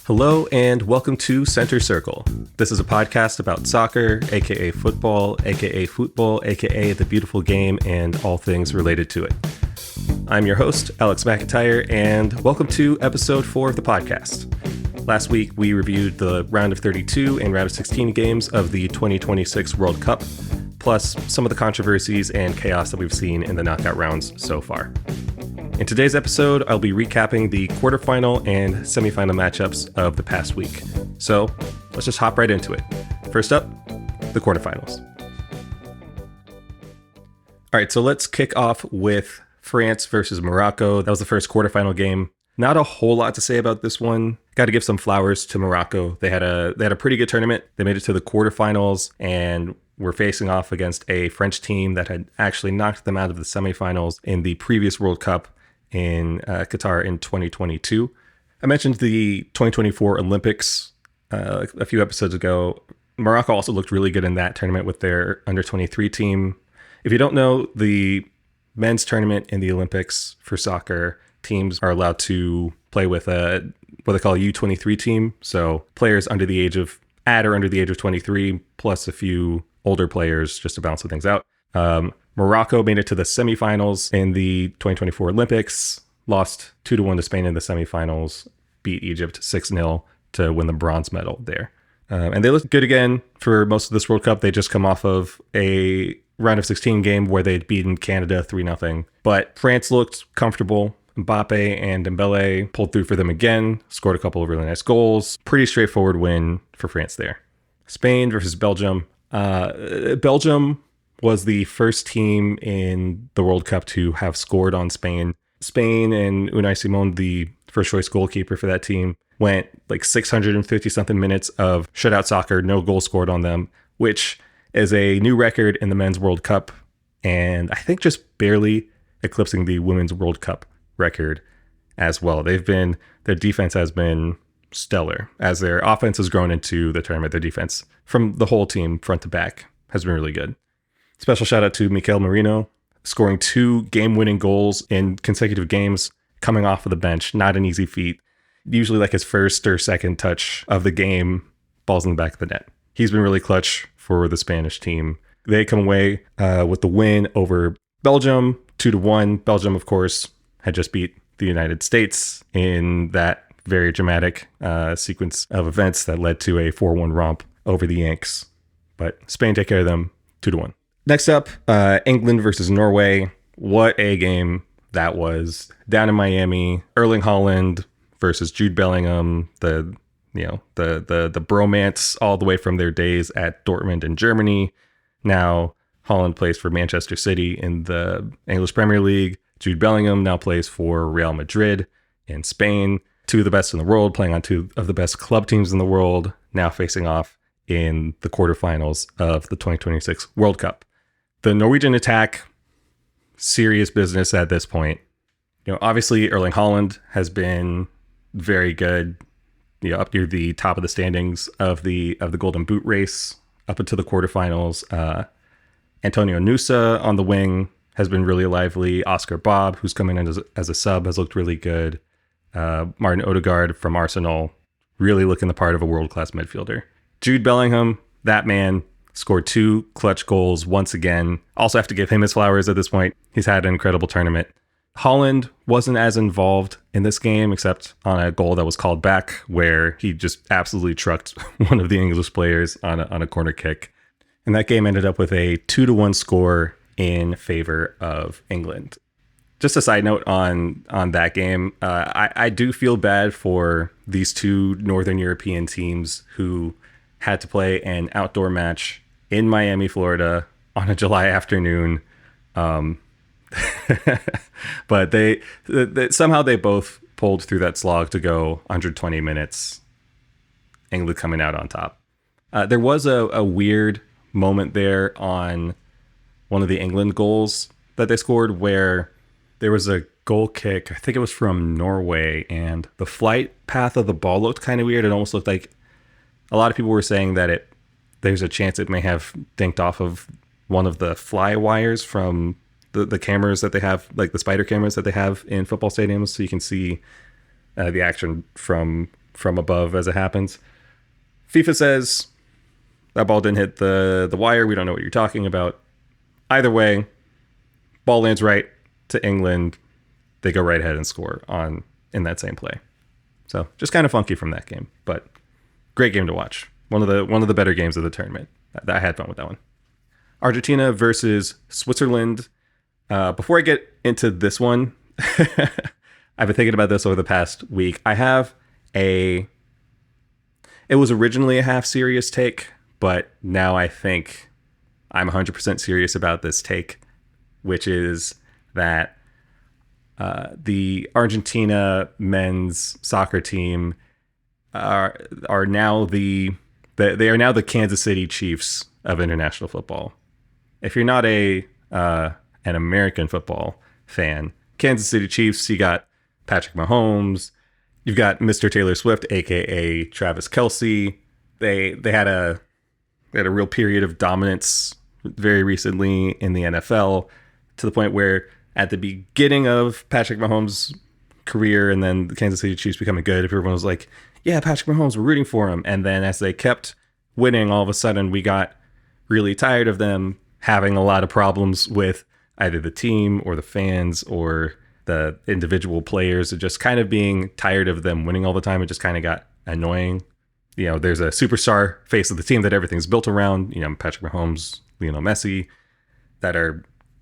Hello and welcome to Center Circle. This is a podcast about soccer, aka football, aka the beautiful game, and all things related to it. I'm your host, Alex McIntyre, and welcome to episode 4 of the podcast. Last week, we reviewed the round of 32 and round of 16 games of the 2026 World Cup, plus some of the controversies and chaos that we've seen in the knockout rounds so far. In today's episode, I'll be recapping the quarterfinal and semifinal matchups of the past week. So let's just hop right into it. First up, the quarterfinals. All right, so let's kick off with France versus Morocco. That was the first quarterfinal game. Not a whole lot to say about this one. Got to give some flowers to Morocco. They had a pretty good tournament. They made it to the quarterfinals and were facing off against a French team that had actually knocked them out of the semifinals in the previous World Cup in Qatar in 2022. I mentioned the 2024 Olympics a few episodes ago. Morocco also looked really good in that tournament with their under-23 team. If you don't know, the men's tournament in the Olympics for soccer, teams are allowed to play with what they call a U23 team. So players under the age of 23, plus a few older players just to balance things out. Morocco made it to the semifinals in the 2024 Olympics, lost 2-1 to Spain in the semifinals, beat Egypt 6-0 to win the bronze medal there. And they looked good again for most of this World Cup. They just come off of a round of 16 game where they'd beaten Canada 3-0. But France looked comfortable. Mbappe and Dembele pulled through for them again, scored a couple of really nice goals. Pretty straightforward win for France there. Spain versus Belgium. Belgium was the first team in the World Cup to have scored on Spain. Spain and Unai Simon, the first choice goalkeeper for that team, went like 650 something minutes of shutout soccer, no goal scored on them, which is a new record in the men's World Cup. And I think just barely eclipsing the women's World Cup record as well. Their defense has been stellar. As their offense has grown into the tournament, their defense from the whole team, front to back, has been really good. Special shout out to Mikel Merino, scoring 2 game-winning goals in consecutive games, coming off of the bench. Not an easy feat. Usually like his first or second touch of the game, balls in the back of the net. He's been really clutch for the Spanish team. They come away with the win over Belgium, 2-1. Belgium, of course, had just beat the United States in that very dramatic sequence of events that led to a 4-1 romp over the Yanks. But Spain take care of them 2-1. Next up, England versus Norway. What a game that was. Down in Miami, Erling Haaland versus Jude Bellingham, the bromance all the way from their days at Dortmund in Germany. Now Haaland plays for Manchester City in the English Premier League. Jude Bellingham now plays for Real Madrid in Spain. 2 of the best in the world, playing on 2 of the best club teams in the world, now facing off in the quarterfinals of the 2026 World Cup. The Norwegian attack, serious business at this point. Obviously Erling Haaland has been very good, up near the top of the standings of the Golden Boot race up into the quarterfinals. Antonio Nusa on the wing has been really lively. Oscar Bob, who's coming in as a sub, has looked really good. Martin Odegaard from Arsenal, really looking the part of a world-class midfielder. Jude Bellingham, that man, scored 2 clutch goals once again. Also have to give him his flowers at this point. He's had an incredible tournament. Haaland wasn't as involved in this game, except on a goal that was called back, where he just absolutely trucked one of the English players on a corner kick. And that game ended up with a 2-1 score in favor of England. Just a side note on that game, I do feel bad for these 2 Northern European teams who had to play an outdoor match in Miami, Florida on a July afternoon. But they somehow they both pulled through that slog to go 120 minutes. England coming out on top. There was a weird moment there on one of the England goals that they scored where there was a goal kick. I think it was from Norway, and the flight path of the ball looked kind of weird. It almost looked like a lot of people were saying that there's a chance it may have dinked off of one of the fly wires from the cameras that they have, like the spider cameras that they have in football stadiums, so you can see the action from from above as it happens. FIFA says that ball didn't hit the wire. We don't know what you're talking about. Either way, ball lands right to England. They go right ahead and score in that same play. So just kind of funky from that game, but great game to watch. One of the better games of the tournament. I had fun with that one. Argentina versus Switzerland. Before I get into this one, I've been thinking about this over the past week. It was originally a half serious take, but now I think I'm 100% serious about this take, which is that the Argentina men's soccer team are now they are now the Kansas City Chiefs of international football. If you're not an American football fan, Kansas City Chiefs, you got Patrick Mahomes, you've got Mr. Taylor Swift, aka Travis Kelce. They had a real period of dominance very recently in the NFL, to the point where at the beginning of Patrick Mahomes' career and then the Kansas City Chiefs becoming good, everyone was like, yeah, Patrick Mahomes, we're rooting for him. And then as they kept winning, all of a sudden we got really tired of them having a lot of problems with either the team or the fans or the individual players, just kind of being tired of them winning all the time. It just kind of got annoying. You know, there's a superstar face of the team that everything's built around, you know, Patrick Mahomes, Lionel Messi, that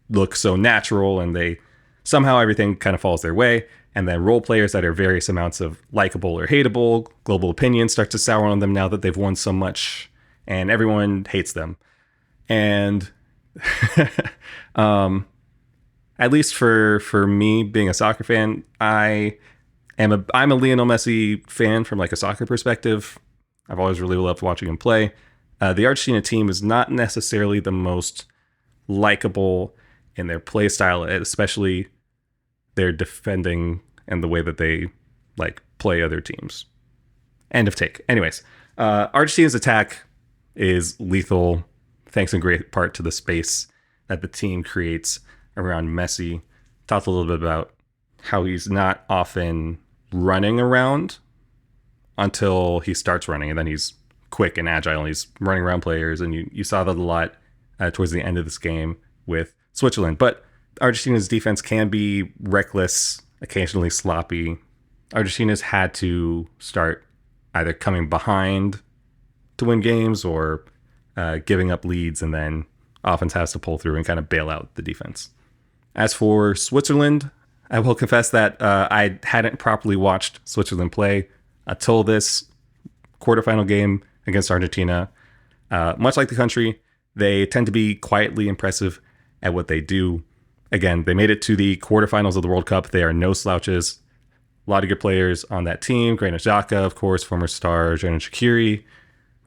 look so natural, and they somehow everything kind of falls their way. And then role players that are various amounts of likable or hateable. Global opinion starts to sour on them now that they've won so much, and everyone hates them. And at least for me, being a soccer fan, I'm a Lionel Messi fan from like a soccer perspective. I've always really loved watching him play. The Argentina team is not necessarily the most likable in their play style, especially their defending and the way that they like play other teams. End of take. Anyways, Argentina's attack is lethal, thanks in great part to the space that the team creates around Messi. Talked a little bit about how he's not often running around until he starts running, and then he's quick and agile, and he's running around players, and you saw that a lot towards the end of this game with Switzerland. But Argentina's defense can be reckless, occasionally sloppy. Argentina's had to start either coming behind to win games or giving up leads, and then offense has to pull through and kind of bail out the defense. As for Switzerland, I will confess that I hadn't properly watched Switzerland play until this quarterfinal game against Argentina. Much like the country, they tend to be quietly impressive at what they do. Again, they made it to the quarterfinals of the World Cup. They are no slouches. A lot of good players on that team. Granit Xhaka, of course, former star Xherdan Shaqiri.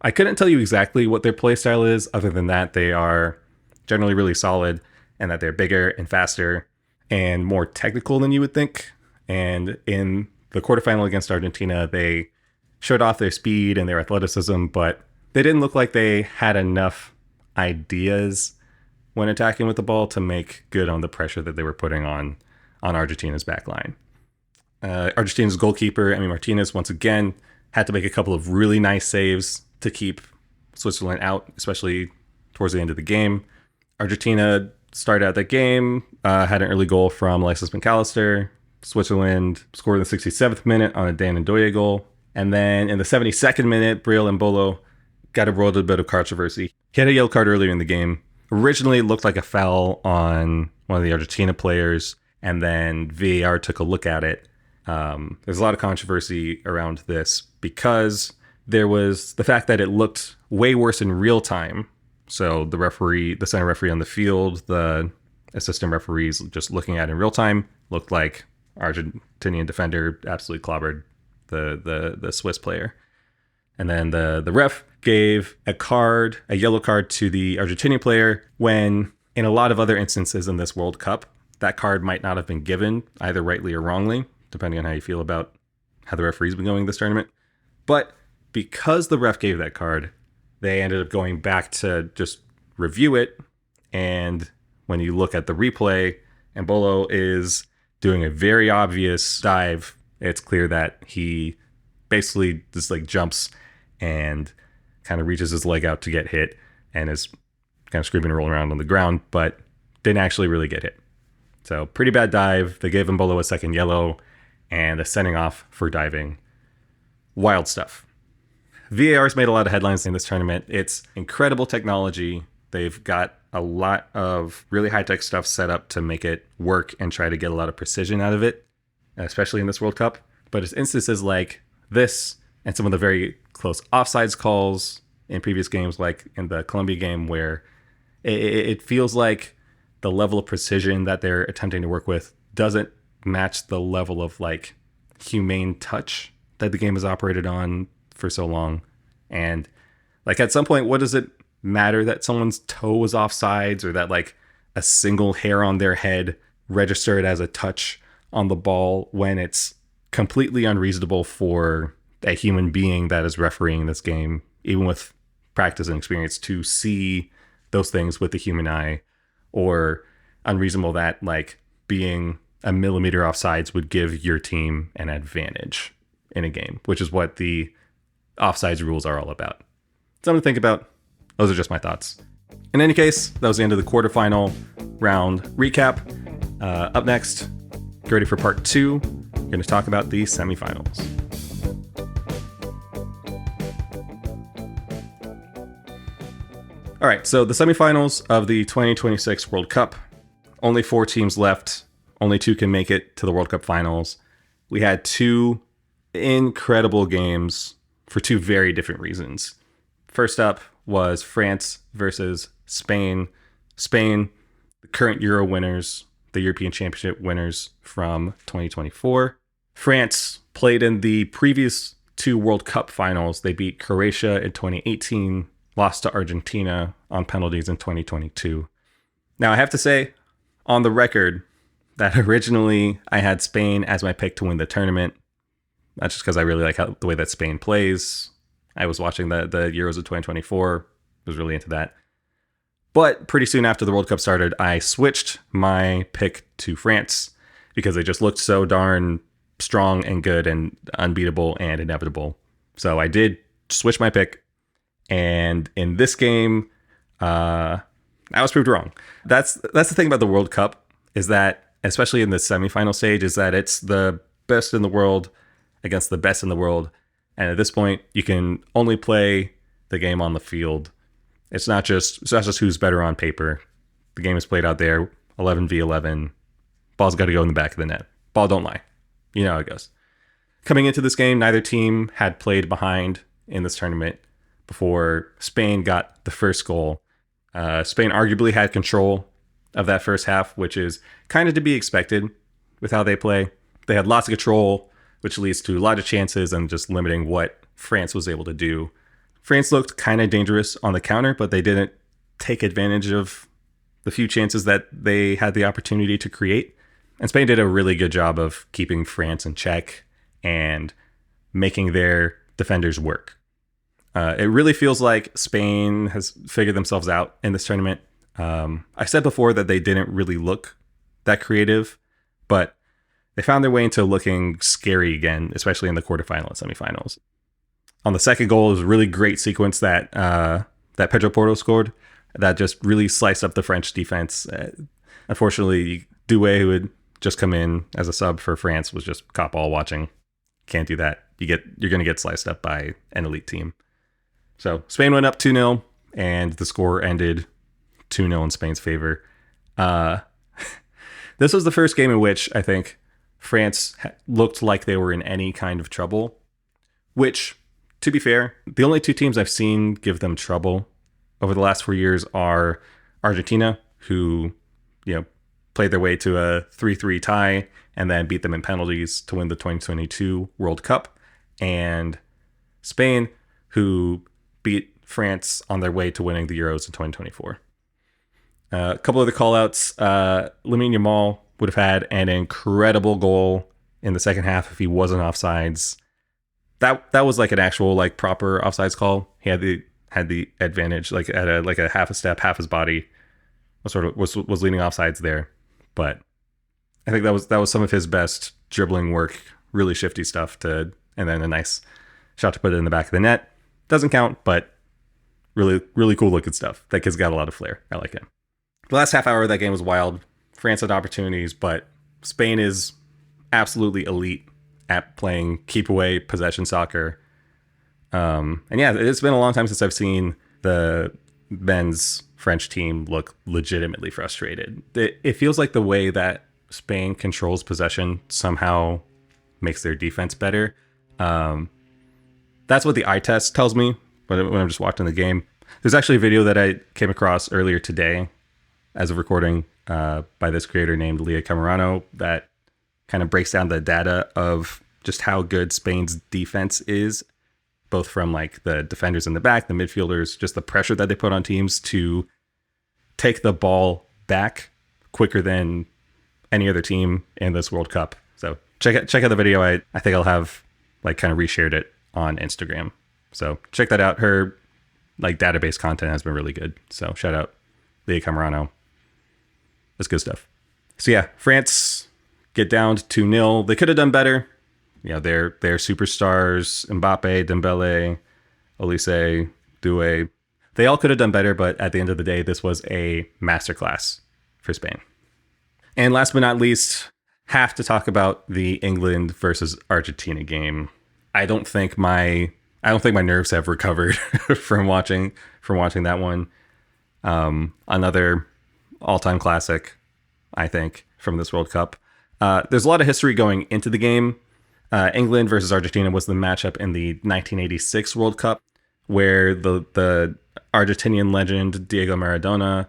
I couldn't tell you exactly what their play style is, other than that they are generally really solid and that they're bigger and faster and more technical than you would think. And in the quarterfinal against Argentina, they showed off their speed and their athleticism, but they didn't look like they had enough ideas when attacking with the ball to make good on the pressure that they were putting on Argentina's back line. Argentina's goalkeeper, Emi Martinez, once again, had to make a couple of really nice saves to keep Switzerland out, especially towards the end of the game. Argentina started out that game, had an early goal from Alexis McAllister. Switzerland scored in the 67th minute on a Dan Ndoye goal. And then in the 72nd minute, Breel Embolo got embroiled in a bit of controversy. He had a yellow card earlier in the game. Originally, it looked like a foul on one of the Argentina players, and then VAR took a look at it. There's a lot of controversy around this because there was the fact that it looked way worse in real time. So the referee, the center referee on the field, the assistant referees just looking at it in real time, looked like Argentinian defender absolutely clobbered the Swiss player. And then the ref gave a yellow card to the Argentinian player, when in a lot of other instances in this World Cup, that card might not have been given, either rightly or wrongly, depending on how you feel about how the referee's been going this tournament. But because the ref gave that card, they ended up going back to just review it. And when you look at the replay, Embolo is doing a very obvious dive. It's clear that he basically just like jumps and kind of reaches his leg out to get hit and is kind of screaming and rolling around on the ground, but didn't actually really get hit. So pretty bad dive. They gave him below a second yellow and a sending off for diving. Wild stuff. VAR's made a lot of headlines in this tournament. It's incredible technology. They've got a lot of really high-tech stuff set up to make it work and try to get a lot of precision out of it, especially in this World Cup. But it's instances like this and some of the very close offsides calls in previous games, like in the Colombia game, where it feels like the level of precision that they're attempting to work with doesn't match the level of like humane touch that the game has operated on for so long. And like at some point, what does it matter that someone's toe was offsides or that like a single hair on their head registered as a touch on the ball when it's completely unreasonable for a human being that is refereeing this game, even with practice and experience, to see those things with the human eye, or unreasonable that like being a millimeter offsides would give your team an advantage in a game, which is what the offsides rules are all about. Something to think about. Those are just my thoughts. In any case, that was the end of the quarterfinal round recap. Up next, get ready for part 2. We're going to talk about the semifinals. All right, so the semifinals of the 2026 World Cup. Only 4 teams left. Only 2 can make it to the World Cup finals. We had 2 incredible games for 2 very different reasons. First up was France versus Spain. Spain, the current Euro winners, the European Championship winners from 2024. France played in the previous 2 World Cup finals. They beat Croatia in 2018, lost to Argentina on penalties in 2022. Now, I have to say, on the record, that originally I had Spain as my pick to win the tournament. That's just because I really like the way that Spain plays. I was watching the Euros of 2024, was really into that. But pretty soon after the World Cup started, I switched my pick to France because they just looked so darn strong and good and unbeatable and inevitable. So I did switch my pick. And in this game, I was proved wrong. That's the thing about the World Cup, is that, especially in the semifinal stage, is that it's the best in the world against the best in the world. And at this point, you can only play the game on the field. It's not just who's better on paper. The game is played out there, 11v11. Ball's got to go in the back of the net. Ball don't lie. You know how it goes. Coming into this game, neither team had played behind in this tournament before Spain got the first goal. Spain arguably had control of that first half, which is kind of to be expected with how they play. They had lots of control, which leads to a lot of chances and just limiting what France was able to do. France looked kind of dangerous on the counter, but they didn't take advantage of the few chances that they had the opportunity to create. And Spain did a really good job of keeping France in check and making their defenders work. It really feels like Spain has figured themselves out in this tournament. I said before that they didn't really look that creative, but they found their way into looking scary again, especially in the quarterfinal and semifinals. On the second goal, it was a really great sequence that Pedro Porro scored that just really sliced up the French defense. Unfortunately, Doué, who had just come in as a sub for France, was just caught ball watching. Can't do that. You're going to get sliced up by an elite team. So Spain went up 2-0, and the score ended 2-0 in Spain's favor. This was the first game in which I think France looked like they were in any kind of trouble, which, to be fair, the only 2 teams I've seen give them trouble over the last 4 years are Argentina, who, played their way to a 3-3 tie and then beat them in penalties to win the 2022 World Cup, and Spain, who beat France on their way to winning the Euros in 2024. A couple of the call-outs. Lamine Yamal would have had an incredible goal in the second half if he wasn't offsides. That was like an actual proper offsides call. He had the advantage, at a half a step, half his body was leaning offsides there. But I think that was some of his best dribbling work, really shifty stuff to and then a nice shot to put it in the back of the net. Doesn't count, but really, really cool looking stuff. That kid's got a lot of flair. I like him. The last half hour of that game was wild. France had opportunities, but Spain is absolutely elite at playing keep away possession soccer. And yeah, it's been a long time since I've seen the men's French team look legitimately frustrated. It feels like the way that Spain controls possession somehow makes their defense better. That's what the eye test tells me when I'm just watching the game. There's actually a video that I came across earlier today as of recording by this creator named Leah Camerano that kind of breaks down the data of just how good Spain's defense is, both from like the defenders in the back, the midfielders, just the pressure that they put on teams to take the ball back quicker than any other team in this World Cup. So check out the video. I think I'll have like kind of reshared it on Instagram. So check that out. Her like database content has been really good. So shout out Leah Camerano. That's good stuff. So yeah, France get down to 2-0. They could have done better. You know, their superstars, Mbappe, Dembele, Olise, Doué, they all could have done better, but at the end of the day, this was a masterclass for Spain. And last but not least, have to talk about the England versus Argentina game. I don't think my nerves have recovered from watching that one. Another all-time classic, I think, from this World Cup. There's a lot of history going into the game. England versus Argentina was the matchup in the 1986 World Cup, where the Argentinian legend Diego Maradona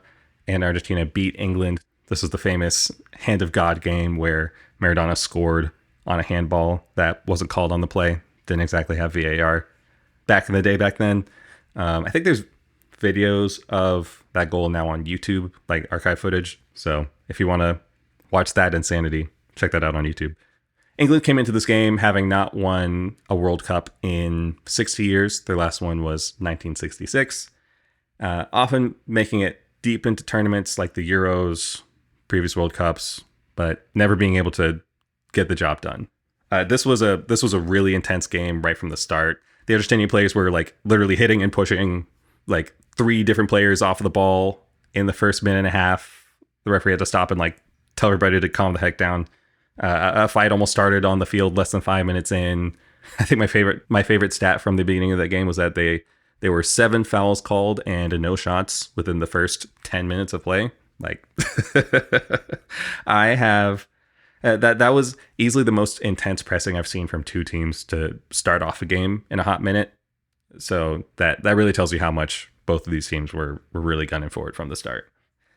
and Argentina beat England. This was the famous Hand of God game where Maradona scored on a handball that wasn't called on the play. Didn't exactly have VAR. Back in the day, back then. I think there's videos of that goal now on YouTube, like archive footage. So if you want to watch that insanity, check that out on YouTube. England came into this game having not won a World Cup in 60 years. Their last one was 1966. Often making it deep into tournaments like the Euros, previous World Cups, but never being able to get the job done. This was a really intense game right from the start. The Argentinian players were like literally hitting and pushing like 3 different players off of the ball in the first minute and a half. The referee had to stop and like tell everybody to calm the heck down. A fight almost started on the field less than 5 minutes in. I think my favorite stat from the beginning of that game was that there were 7 fouls called and no shots within the first 10 minutes of play. Like I have that was easily the most intense pressing I've seen from 2 teams to start off a game in a hot minute. So that really tells you how much both of these teams were really gunning for it from the start.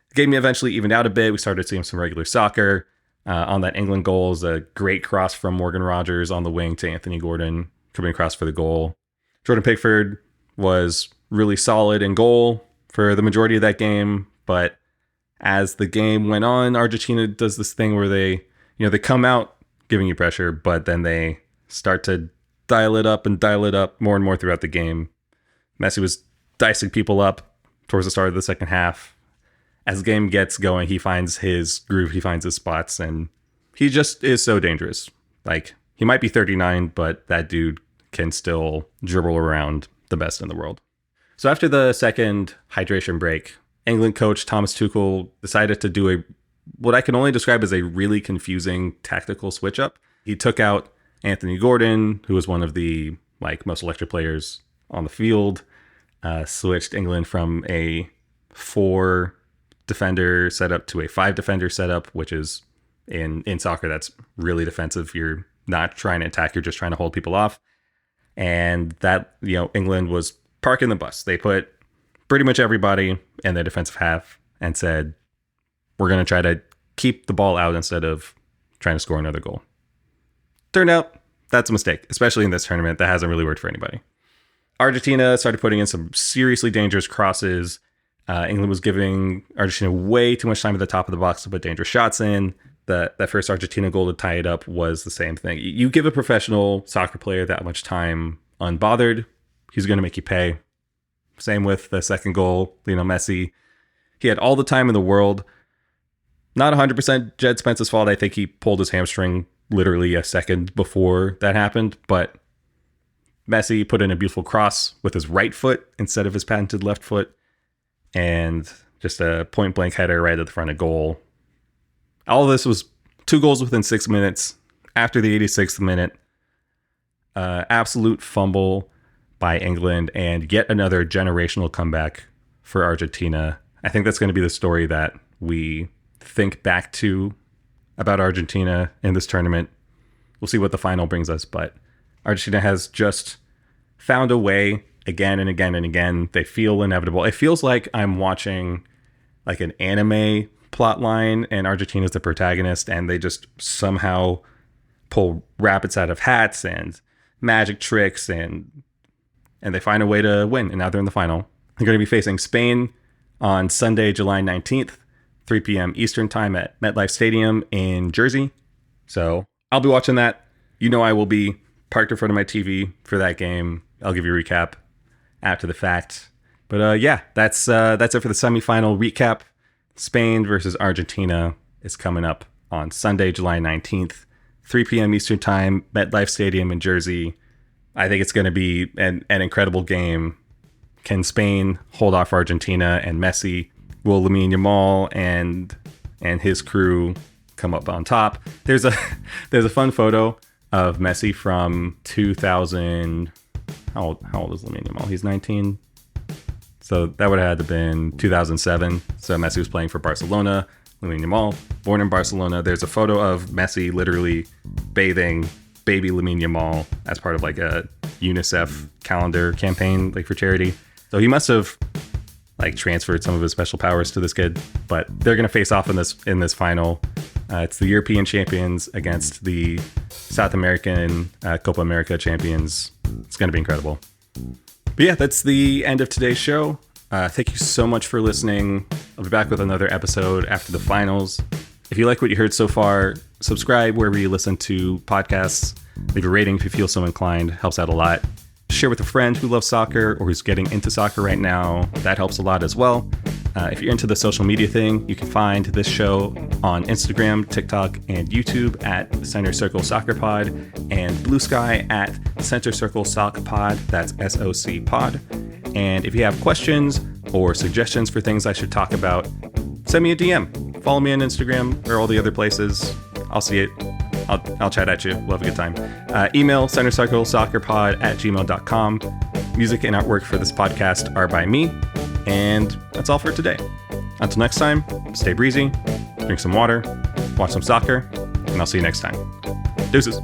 The game eventually evened out a bit. We started seeing some regular soccer. On that England goal is a great cross from Morgan Rogers on the wing to Anthony Gordon coming across for the goal. Jordan Pickford was really solid in goal for the majority of that game, but as the game went on, Argentina does this thing where they come out giving you pressure, but then they start to dial it up more and more throughout the game. Messi was dicing people up towards the start of the second half. As the game gets going, he finds his groove, he finds his spots, and he just is so dangerous. Like, he might be 39, but that dude can still dribble around the best in the world. So after the second hydration break, England coach Thomas Tuchel decided to do what I can only describe as a really confusing tactical switch up. He took out Anthony Gordon, who was one of the most electric players on the field, switched England from a 4 defender setup to a 5 defender setup, which is in soccer, that's really defensive. You're not trying to attack, you're just trying to hold people off. And that, England was parking the bus. They put pretty much everybody in their defensive half and said, we're going to try to keep the ball out instead of trying to score another goal. Turned out that's a mistake, especially in this tournament. That hasn't really worked for anybody. Argentina started putting in some seriously dangerous crosses. England was giving Argentina way too much time at the top of the box to put dangerous shots in. That first Argentina goal to tie it up was the same thing. You give a professional soccer player that much time unbothered, he's going to make you pay. Same with the second goal, Lionel Messi. He had all the time in the world. Not 100% Jed Spence's fault. I think he pulled his hamstring literally a second before that happened, but Messi put in a beautiful cross with his right foot instead of his patented left foot. And just a point blank header right at the front of goal. All of this was 2 goals within 6 minutes. After the 86th minute, absolute fumble by England and yet another generational comeback for Argentina. I think that's going to be the story that we think back to about Argentina in this tournament. We'll see what the final brings us, but Argentina has just found a way again and again and again. They feel inevitable. It feels like I'm watching like an anime plot line and Argentina's the protagonist, and they just somehow pull rabbits out of hats and magic tricks and they find a way to win, and now they're in the final. They're going to be facing Spain on Sunday, July 19th, 3 p.m. Eastern time at MetLife Stadium in Jersey. So I'll be watching that. You know I will be parked in front of my TV for that game. I'll give you a recap after the fact. But yeah, that's it for the semifinal recap. Spain versus Argentina is coming up on Sunday, July 19th, 3 p.m. Eastern time, MetLife Stadium in Jersey. I think it's going to be an incredible game. Can Spain hold off Argentina, and Messi, will Lamine Yamal and his crew come up on top? There's a fun photo of Messi from 2000. How old is Lamine Yamal? He's 19. So that would have had to been 2007. So Messi was playing for Barcelona. Lamine Yamal, born in Barcelona. There's a photo of Messi literally bathing baby Lamine Yamal as part of like a UNICEF calendar campaign, like for charity. So he must have like transferred some of his special powers to this kid. But they're gonna face off in this final. It's the European champions against the South American Copa America champions. It's gonna be incredible. But yeah, that's the end of today's show. Thank you so much for listening. I'll be back with another episode after the finals. If you like what you heard so far, subscribe wherever you listen to podcasts. Leave a rating if you feel so inclined. Helps out a lot. Share with a friend who loves soccer or who's getting into soccer right now. That helps a lot as well. If you're into the social media thing, you can find this show on Instagram, TikTok, and YouTube at Center Circle Soccer Pod, and Blue Sky at Center Circle Sock Pod. That's SOC Pod. And if you have questions or suggestions for things I should talk about, send me a DM. Follow me on Instagram or all the other places. I'll see it. I'll chat at you. We'll have a good time. Email centercirclesoccerpod@gmail.com. Music and artwork for this podcast are by me. And that's all for today. Until next time, stay breezy, drink some water, watch some soccer, and I'll see you next time. Deuces.